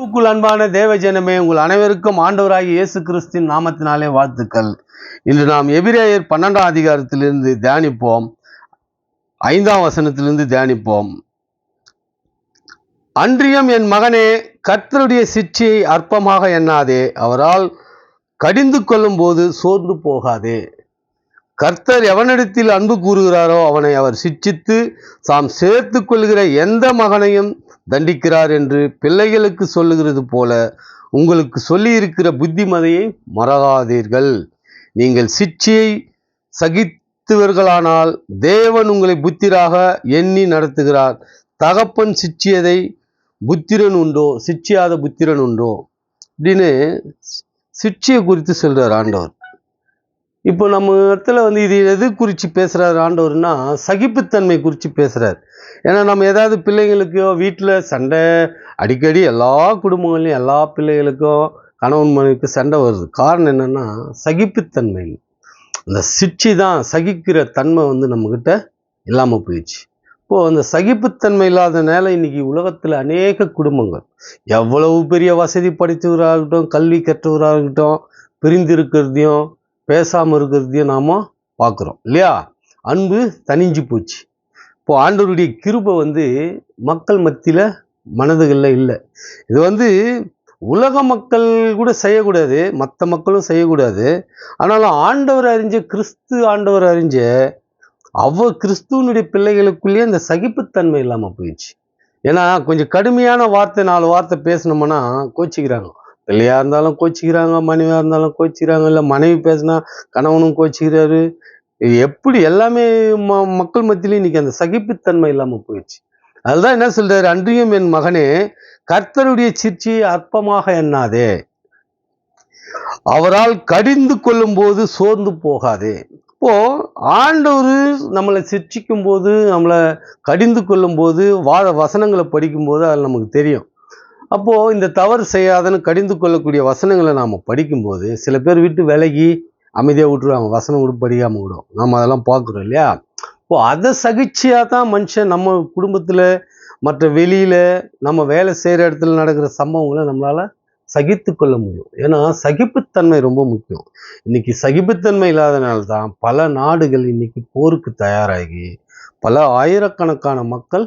கிறிஸ்துவுக்குள் அன்பான தேவஜனமே, உங்கள் அனைவருக்கும் ஆண்டவராகிய இயேசு கிறிஸ்துவின் நாமத்தினாலே வாழ்த்துக்கள். இன்று நாம் எபிரேயர் 12ஆம் அதிகாரத்திலிருந்து தியானிப்போம். 5ஆம் வசனத்திலிருந்து தியானிப்போம். அன்றியும் என் மகனே, கர்த்தருடைய சிட்சையை அற்பமாக எண்ணாதே, அவரால் கடிந்து கொள்ளும் போது சோர்ந்து போகாதே. கர்த்தர் எவனிடத்தில் அன்பு கூறுகிறாரோ அவனை அவர் சிட்சித்து தாம் சேர்த்து கொள்கிற எந்த மகனையும் தண்டிக்கிறார் என்று பிள்ளைகளுக்கு சொல்லுகிறது போல உங்களுக்கு சொல்லியிருக்கிற புத்திமதியை மறவாதீர்கள். நீங்கள் சிட்சையை சகித்தவர்களானால் தேவன் உங்களை புத்திராக எண்ணி நடத்துகிறார். தகப்பன் சிட்சியதை புத்திரன் உண்டோ, சிட்சியாத புத்திரன் உண்டோ அப்படின்னு சிட்சையை குறித்து சொல்றார் ஆண்டவர். இப்போ நம்ம இடத்துல இது எது குறித்து பேசுகிறார் ஆண்டவர்னா, சகிப்புத்தன்மை குறித்து பேசுகிறார். ஏன்னா நம்ம ஏதாவது பிள்ளைங்களுக்கோ வீட்டில் சண்டை அடிக்கடி எல்லா குடும்பங்கள்லையும் எல்லா பிள்ளைகளுக்கும் கணவன் மனைவிக்கு சண்டை வருது. காரணம் என்னென்னா சகிப்புத்தன்மை. அந்த சிட்சி தான், சகிக்கிற தன்மை நம்மக்கிட்ட இல்லாமல் போயிடுச்சு. இப்போது அந்த சகிப்புத்தன்மை இல்லாதனால இன்றைக்கி உலகத்தில் அநேக குடும்பங்கள், எவ்வளவு பெரிய வசதி படித்தவராகட்டும், கல்வி கற்றவராகட்டும், பிரிந்திருக்கிறதையும் பேசாமல் இருக்கிறதையும் நாம் பார்க்குறோம் இல்லையா? அன்பு தனிஞ்சு போச்சு. இப்போது ஆண்டவருடைய கிருபை மக்கள் மத்தியில் மனதுகளில் இல்லை. இது உலக மக்கள் கூட செய்யக்கூடாது, மற்ற மக்களும் செய்யக்கூடாது. ஆனாலும் ஆண்டவர் அறிஞ்ச ஆண்டவர் அறிஞ்ச கிறிஸ்துவனுடைய பிள்ளைகளுக்குள்ளேயே இந்த சகிப்புத்தன்மை இல்லாமல் போயிடுச்சு. ஏன்னா கொஞ்சம் கடுமையான வார்த்தை 4 வார்த்தை பேசினோம்னா கோச்சிக்கிறாங்க. பிள்ளையாக இருந்தாலும் கோச்சிக்கிறாங்க, மனைவியாக இருந்தாலும் கோச்சிக்கிறாங்க, இல்லை மனைவி பேசினா கணவனும் கோச்சிக்கிறாரு. எப்படி எல்லாமே மக்கள் மத்தியிலும் இன்னைக்கு அந்த சகிப்புத்தன்மை இல்லாமல் போயிடுச்சு. அதுதான் என்ன சொல்றாரு, அன்றியும் என் மகனே, கர்த்தருடைய சிட்சையை அற்பமாக எண்ணாதே, அவரால் கடிந்து கொள்ளும் போது சோர்ந்து போகாதே. இப்போ ஆண்டவர் நம்மளை சிட்சிக்கும் போது, நம்மளை கடிந்து கொள்ளும் போது, வசனங்களை படிக்கும் போது அதில் நமக்கு தெரியும். அப்போது இந்த தவறு செய்யாதன்னு கடிந்து கொள்ளக்கூடிய வசனங்களை நாம் படிக்கும்போது சில பேர் விட்டு விலகி அமைதியாக விட்டுருவாங்க, வசனம் கூட படிக்காமல் விடும். நாம் அதெல்லாம் பார்க்குறோம் இல்லையா? இப்போ அதை சகிச்சியாக தான் மனுஷன் நம்ம குடும்பத்தில், மற்ற வெளியில், நம்ம வேலை செய்கிற இடத்துல நடக்கிற சம்பவங்களை நம்மளால் சகித்து கொள்ள முடியும். ஏன்னா சகிப்புத்தன்மை ரொம்ப முக்கியம். இன்னைக்கு சகிப்புத்தன்மை இல்லாதனால தான் பல நாடுகள் இன்னைக்கு போருக்கு தயாராகி பல ஆயிரக்கணக்கான மக்கள்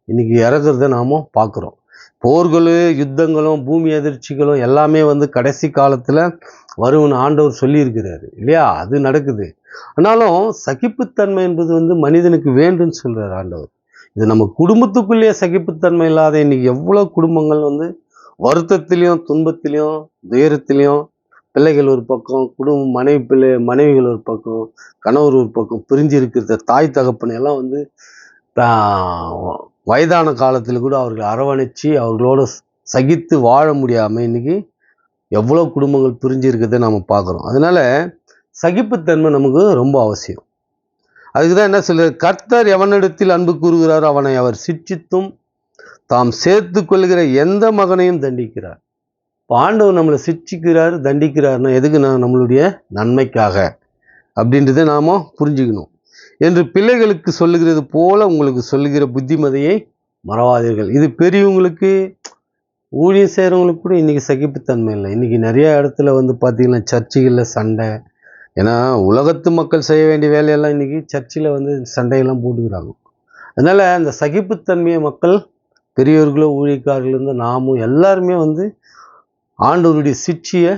இன்னைக்கு இறக்குறத நாம் பார்க்குறோம். போர்களும் யுத்தங்களும் பூமி அதிர்ச்சிகளும் எல்லாமே கடைசி காலத்தில் வரும்னு ஆண்டவர் சொல்லியிருக்கிறாரு இல்லையா? அது நடக்குது. ஆனாலும் சகிப்புத்தன்மை என்பது மனிதனுக்கு வேண்டும்னு சொல்கிறார் ஆண்டவர். இது நம்ம குடும்பத்துக்குள்ளேயே சகிப்புத்தன்மை இல்லாத இன்னைக்கு எவ்வளோ குடும்பங்கள் வருத்தத்திலையும் துன்பத்திலையும் துயரத்திலையும், பிள்ளைகள் ஒரு பக்கம், மனைவிகள் ஒரு பக்கம், கணவர் ஒரு பக்கம் பிரிஞ்சு இருக்கிற தாய் தகப்பனை எல்லாம் வயதான காலத்தில் கூட அவர்களை அரவணைச்சு அவர்களோட சகித்து வாழ முடியாமல் இன்னைக்கு எவ்வளோ குடும்பங்கள் பிரிஞ்சு இருக்கிறத நாம் பார்க்குறோம். அதனால சகிப்புத்தன்மை நமக்கு ரொம்ப அவசியம். அதுக்கு தான் என்ன சொல்ற, கர்த்தர் எவனிடத்தில் அன்பு கூறுகிறாரோ அவனை அவர் சிட்சித்தும் தாம் சேர்த்து கொள்கிற எந்த மகனையும் தண்டிக்கிறார். ஆண்டவர் நம்மளை சிட்சிக்கிறார், தண்டிக்கிறார்னா எதுக்குன்னா நம்மளுடைய நன்மைக்காக அப்படின்றத நாம் புரிஞ்சுக்கணும். என்று பிள்ளைகளுக்கு சொல்லுகிறது போல உங்களுக்கு சொல்லுகிற புத்திமதியை மறவாதீர்கள். இது பெரியவங்களுக்கு, ஊழியம் செய்கிறவங்களுக்கு கூட இன்றைக்கி சகிப்புத்தன்மை இல்லை. இன்றைக்கி நிறைய இடத்துல பார்த்திங்கன்னா சர்ச்சுகளில் சண்டை. ஏன்னா உலகத்து மக்கள் செய்ய வேண்டிய வேலையெல்லாம் இன்றைக்கி சர்ச்சில் சண்டையெல்லாம் போட்டுக்கிறாங்க. அதனால் அந்த சகிப்புத்தன்மையை மக்கள், பெரியவர்களோ ஊழியக்காரர்களோ நாமும் எல்லாருமே ஆண்டவருடைய சிட்சையை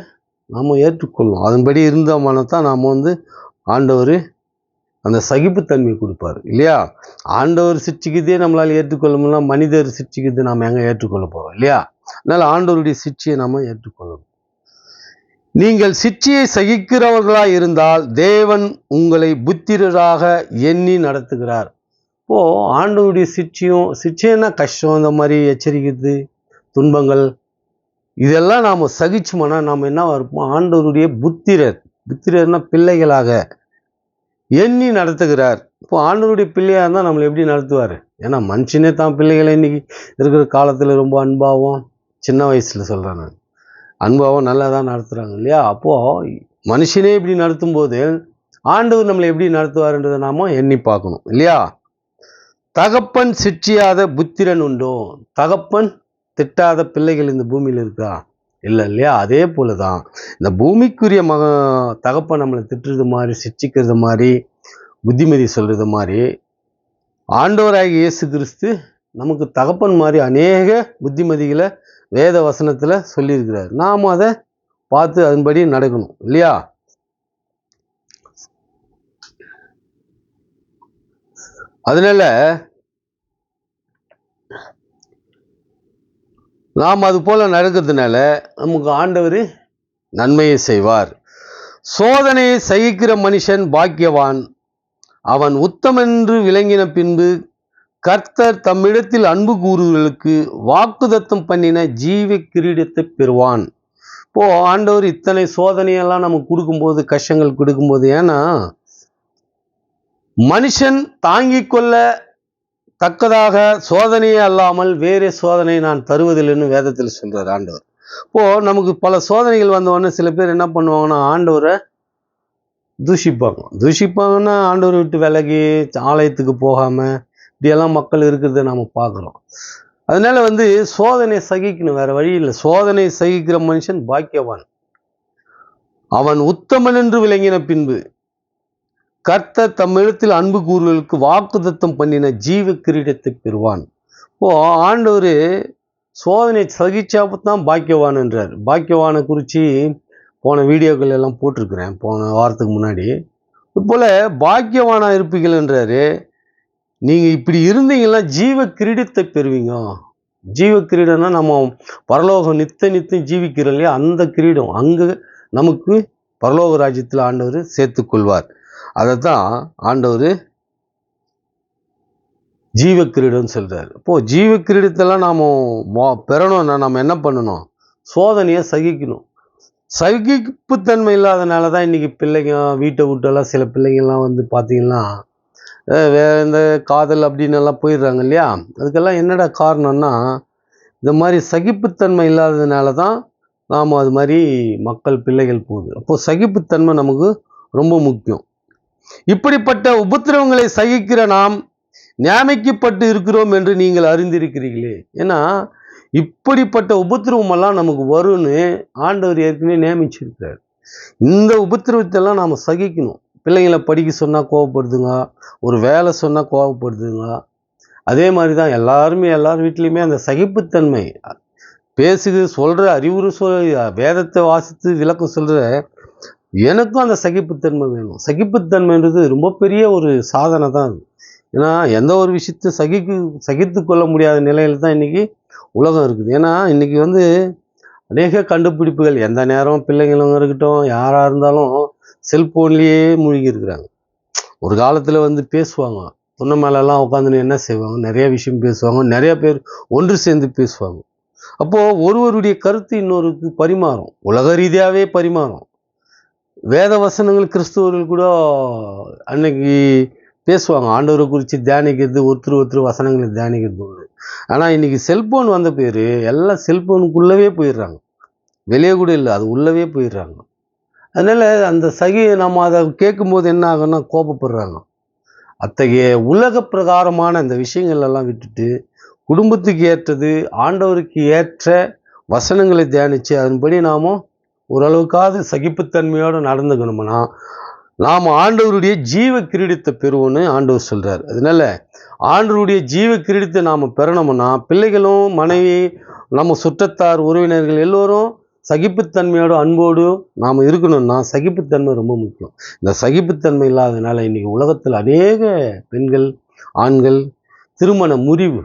நாம் ஏற்றுக்கொள்வோம். அதன்படி இருந்தோம்னா தான் நாம் ஆண்டவர் அந்த சகிப்புத்தன்மை கொடுப்பார் இல்லையா? ஆண்டவர் சிட்சிக்குதே நம்மளால் ஏற்றுக்கொள்ள முடியல, மனிதர் சிட்சிக்குது நாம் எங்கே ஏற்றுக்கொள்ள போகிறோம் இல்லையா? அதனால் ஆண்டவருடைய சிட்சையை நாம் ஏற்றுக்கொள்ளணும். நீங்கள் சிட்சையை சகிக்கிறவர்களாக இருந்தால் தேவன் உங்களை புத்திரராக எண்ணி நடத்துகிறார். இப்போது ஆண்டவருடைய சிட்சைன்னா கஷ்டம், இந்த மாதிரி எச்சரிக்கிறது, துன்பங்கள், இதெல்லாம் நாம் சகிச்சோம்னா நாம் என்னவா இருப்போம்? ஆண்டவருடைய புத்திரர்னா பிள்ளைகளாக எண்ணி நடத்துகிறார். இப்போ ஆண்டவருடைய பிள்ளையாக இருந்தால் நம்மளை எப்படி நடத்துவார்? ஏன்னா மனுஷனே தான் பிள்ளைகளை இன்னைக்கு இருக்கிற காலத்தில் ரொம்ப அன்பாகவும், சின்ன வயசில் சொல்கிறேன் நான், அன்பாகவும் நல்லா தான் நடத்துகிறாங்க இல்லையா? அப்போது மனுஷனே இப்படி நடத்தும் போது ஆண்டவர் நம்மளை எப்படி நடத்துவார்ன்றதை நாம் எண்ணி பார்க்கணும் இல்லையா? தகப்பன் சிட்சியாத புத்திரன் உண்டோ? தகப்பன் திட்டாத பிள்ளைகள் இந்த பூமியில் இருக்கா? இல்லை இல்லையா? அதே போல தான் இந்த பூமிக்குரிய தகப்பன் நம்மளை திட்டுறது மாதிரி, சிட்சிக்கிறது மாதிரி, புத்திமதி சொல்றது மாதிரி, ஆண்டவராகிய இயேசு கிறிஸ்து நமக்கு தகப்பன் மாதிரி அநேக புத்திமதிகளை வேத வசனத்துல சொல்லியிருக்கிறார். நாம் அதை பார்த்து அதன்படி நடக்கணும் இல்லையா? அதனால நாம் அது போல நடக்கிறதுனால நமக்கு ஆண்டவர் நன்மையை செய்வார். சோதனையை சகிக்கிற மனுஷன் பாக்கியவான், அவன் உத்தமென்று விளங்கின பின்பு கர்த்தர் தம்மிடத்தில் அன்பு கூறுவர்களுக்கு வாக்குதத்தம் பண்ணின ஜீவ கிரீடத்தை பெறுவான். இப்போ ஆண்டவர் இத்தனை சோதனையெல்லாம் நமக்கு கொடுக்கும்போது, கஷ்டங்கள் கொடுக்கும்போது, ஏன்னா மனுஷன் தாங்கிக் கொள்ள தக்கதாக சோதனையே அல்லாமல் வேறே சோதனை நான் தருவதில்லைன்னு வேதத்தில் சொல்றார் ஆண்டவர். இப்போ நமக்கு பல சோதனைகள் வந்த உடனே சில பேர் என்ன பண்ணுவாங்கன்னா ஆண்டவரை தூஷிப்பாங்கன்னா ஆண்டவரை விட்டு விலகி ஆலயத்துக்கு போகாம இப்படியெல்லாம் மக்கள் இருக்கிறத நாம பார்க்குறோம். அதனால சோதனை சகிக்கணும், வேற வழி இல்லை. சோதனை சகிக்கிற மனுஷன் பாக்கியவான், அவன் உத்தமன் என்று விளங்கின பின்பு கர்த்தர் தம்மிடத்தில் அன்பு கூறுவர்களுக்கு வாக்குதத்தம் பண்ணின ஜீவ கிரீடத்தை பெறுவான். இப்போ ஆண்டவர் சோதனை சகிச்சாப்பத்தான் பாக்கியவான் என்றார். பாக்கியவானை குறித்து போன வீடியோக்கள் எல்லாம் போட்டிருக்கிறேன், போன வாரத்துக்கு முன்னாடி. இதுபோல பாக்கியவானா இருப்பீர்கள் என்றாரு. நீங்க இப்படி இருந்தீங்கன்னா ஜீவ கிரீடத்தை பெறுவீங்க. ஜீவ கிரீடம்னா நம்ம பரலோகம் நித்தியம் ஜீவிக்கிறோம் இல்லையா, அந்த கிரீடம் அங்க நமக்கு பரலோக ராஜ்யத்தில் ஆண்டவர் சேர்த்துக் கொள்வார். அதைத்தான் ஆண்டவர் ஜீவ கிரீடம் சொல்றாரு. இப்போ ஜீவ கிரீடத்தெல்லாம் நாம பெறணும்னா நம்ம என்ன பண்ணணும்? சோதனையை சகிக்கணும். சகிப்புத்தன்மை இல்லாதனால தான் இன்னைக்கு பிள்ளைங்க வீட்டை விட்டெல்லாம் சில பிள்ளைங்கள்லாம் பார்த்தீங்கன்னா வேற இந்த காதல் அப்படின்னு எல்லாம் போயிடுறாங்க இல்லையா. அதுக்கெல்லாம் என்னடா காரணம்னா இந்த மாதிரி சகிப்புத்தன்மை இல்லாததுனால தான் நாம் அது மாதிரி பிள்ளைகள் போகுது. அப்போ சகிப்புத்தன்மை நமக்கு ரொம்ப முக்கியம். இப்படிப்பட்ட உபத்திரவங்களை சகிக்கிற நாம் நியமிக்கப்பட்டு இருக்கிறோம் என்று நீங்கள் அறிந்திருக்கிறீர்களே. ஏன்னா இப்படிப்பட்ட உபத்திரவம் எல்லாம் நமக்கு வரும்னு ஆண்டவர் ஏற்கனவே நியமிச்சிருக்கிறார். இந்த உபத்திரவத்தெல்லாம் நாம் சகிக்கணும். பிள்ளைங்களை படிக்க சொன்னால் கோவப்படுதுங்க, ஒரு வேலை சொன்னால் கோவப்படுதுங்க. அதே மாதிரி தான் எல்லார் வீட்லேயுமே அந்த சகிப்புத்தன்மை சொல்கிற அறிவுரை வேதத்தை வாசித்து விளக்கம் சொல்கிற எனக்கும் அந்த சகிப்புத்தன்மை வேணும். சகிப்புத்தன்மைன்றது ரொம்ப பெரிய ஒரு சாதனை தான் அது. ஏன்னா எந்த ஒரு விஷயத்தை சகித்து கொள்ள முடியாத நிலையில் தான் இன்றைக்கி உலகம் இருக்குது. ஏன்னா இன்றைக்கி அநேக கண்டுபிடிப்புகள், எந்த நேரம் பிள்ளைங்களும் இருக்கட்டும் யாராக இருந்தாலும் செல்ஃபோன்லேயே மூழ்கி இருக்கிறாங்க. ஒரு காலத்தில் பேசுவாங்க, பொண்ணு மேலெல்லாம் உட்காந்துன்னு என்ன செய்வாங்க, நிறைய விஷயம் பேசுவாங்க, நிறைய பேர் ஒன்று சேர்ந்து பேசுவாங்க. அப்போது ஒருவருடைய கருத்து இன்னொருக்கு பரிமாறும், உலக ரீதியாகவே பரிமாறும். வேத வசனங்கள் கிறிஸ்துவர்கள் கூட அன்னைக்கு பேசுவாங்க, ஆண்டவரை குறித்து தியானிக்கிறது, ஒருத்தர் வசனங்களை தியானிக்கிறது உண்டு. ஆனால் இன்னைக்கு செல்போன் வந்த பேர் எல்லாம் செல்போனுக்குள்ளவே போயிடுறாங்க, வெளியே கூட இல்லை, அது உள்ளவே போயிடுறாங்க. அதனால அந்த நம்ம அதை கேட்கும்போது என்ன ஆகும்னா கோபப்படுறாங்க. அத்தகைய உலக பிரகாரமான இந்த விஷயங்கள் எல்லாம் விட்டுட்டு குடும்பத்துக்கு ஏற்றது, ஆண்டவருக்கு ஏற்ற வசனங்களை தியானித்து அதன்படி நாம ஓரளவுக்காவது சகிப்புத்தன்மையோடு நடந்துக்கணும்னா நாம் ஆண்டவருடைய ஜீவ கிரீடத்தை பெறுவோன்னு ஆண்டவர் சொல்றார். அதனால ஆண்டவருடைய ஜீவ கிரீடத்தை நாம் பெறணும்னா பிள்ளைகளும், மனைவி, நம்ம சுற்றத்தார், உறவினர்கள் எல்லோரும் சகிப்புத்தன்மையோடு அன்போடு நாம் இருக்கணும்னா சகிப்புத்தன்மை ரொம்ப முக்கியம். இந்த சகிப்புத்தன்மை இல்லாததுனால இன்னைக்கு உலகத்தில் அநேக பெண்கள், ஆண்கள் திருமண முறிவு,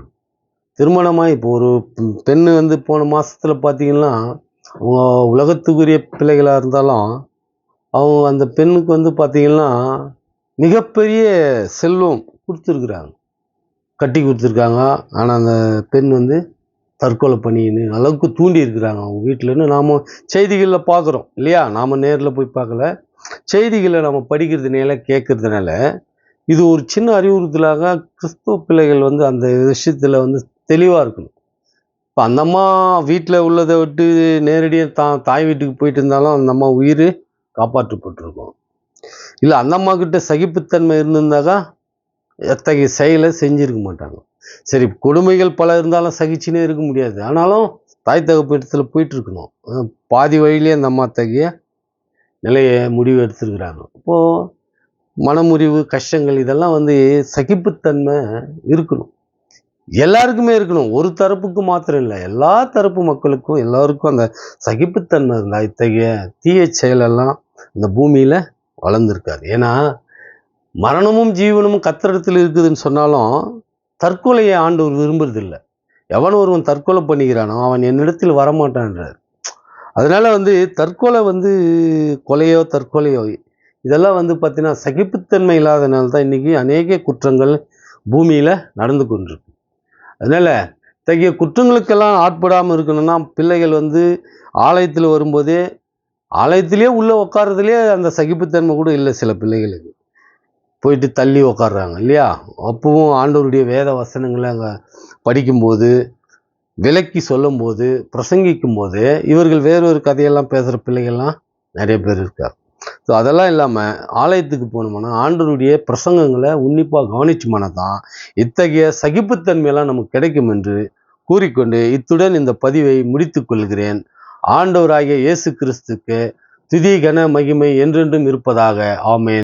திருமணமாக இப்போ ஒரு பெண்ணு போன மாதத்தில் பார்த்தீங்கன்னா உலகத்துக்குரிய பிள்ளைகளாக இருந்தாலும் அவங்க அந்த பெண்ணுக்கு பார்த்தீங்கன்னா மிகப்பெரிய செல்வம் கொடுத்துருக்குறாங்க, கட்டி கொடுத்துருக்காங்க. ஆனால் அந்த பெண் தற்கொலை பண்ணின்னு அளவுக்கு தூண்டி இருக்கிறாங்க அவங்க வீட்டிலன்னு நாம் செய்திகளில் பார்க்குறோம் இல்லையா. நாம் நேரில் போய் பார்க்கல, செய்திகளை நம்ம படிக்கிறதுனால கேட்கறதுனால இது ஒரு சின்ன அறிவுறுத்தலாக கிறிஸ்துவ பிள்ளைகள் அந்த விஷயத்தில் தெளிவாக இருக்கணும். இப்போ அந்த அம்மா வீட்டில் உள்ளதை விட்டு நேரடியாக தாய் வீட்டுக்கு போயிட்டு இருந்தாலும் அந்த அம்மா உயிர் காப்பாற்றப்பட்டிருக்கும். இல்லை அந்த அம்மா கிட்ட சகிப்புத்தன்மை இருந்திருந்தாக்கா எத்தகைய செயலை செஞ்சிருக்க மாட்டாங்க. சரி, கொடுமைகள் பல இருந்தாலும் சகிச்சுனே இருக்க முடியாது. ஆனாலும் தாய் தகப்பு இடத்துல போயிட்டு இருக்கணும். பாதி வழியிலேயே அந்த அம்மா அத்தகைய முடிவு எடுத்திருக்கிறாங்க. அப்போ மனமுறிவு, கஷ்டங்கள் இதெல்லாம் சகிப்புத்தன்மை இருக்கணும். எல்லாருக்குமே இருக்கணும். ஒரு தரப்புக்கு மாத்திரம் இல்ல. எல்லா தரப்பு மக்களுக்கும், எல்லாருக்கும் அந்த சகிப்புத்தன்மை இருந்தா, இத்தகைய தீய செயலெல்லாம் இந்த பூமியில வளர்ந்திருக்காது. ஏன்னா, மரணமும் ஜீவனும் கர்த்தரிடத்தில் இருக்குதுன்னு சொன்னாலும், தற்கொலையை ஆண்டவர் விரும்புறதில்ல. எவன் ஒருவன் தற்கொலை பண்ணிக்கிறானோ, அவன் என்னிடத்தில் வரமாட்டான்றார். அதனால தற்கொலை கொலையோ, தற்கொலையோ இதெல்லாம் பார்த்தீங்கன்னா, சகிப்புத்தன்மை இல்லாதனால தான் இன்னைக்கு அநேக குற்றங்கள் பூமியில நடந்து கொண்டிருக்கு. அதனால இத்தகைய குற்றங்களுக்கெல்லாம் ஆட்படாமல் இருக்கணும்னா, பிள்ளைகள் ஆலயத்தில் வரும்போதே, ஆலயத்திலேயே உள்ள உட்கார்றதுலயே அந்த சகிப்புத்தன்மை கூட இல்லை சில பிள்ளைகளுக்கு. போயிட்டு தள்ளி உட்கார்றாங்க இல்லையா? அப்பவும் ஆண்டவருடைய வேத வசனங்களை அங்கே படிக்கும்போது, விளக்கி சொல்லும்போது, பிரசங்கிக்கும்போது, இவர்கள் வேறொரு கதையெல்லாம் பேசுகிற பிள்ளைகள்லாம் நிறைய பேர் இருக்காங்க. ஸோ அதெல்லாம் இல்லாமல் ஆலயத்துக்கு போனோம்னா ஆண்டவருடைய பிரசங்கங்களை உன்னிப்பாக கவனிச்சோம்னா தான் இத்தகைய சகிப்புத்தன்மையெல்லாம் நமக்கு கிடைக்கும் என்று கூறிக்கொண்டு இத்துடன் இந்த பதிவை முடித்துக் கொள்கிறேன். ஆண்டவராகிய இயேசு கிறிஸ்துக்கு துதி கன மகிமை என்றென்றும் இருப்பதாக. ஆமென்.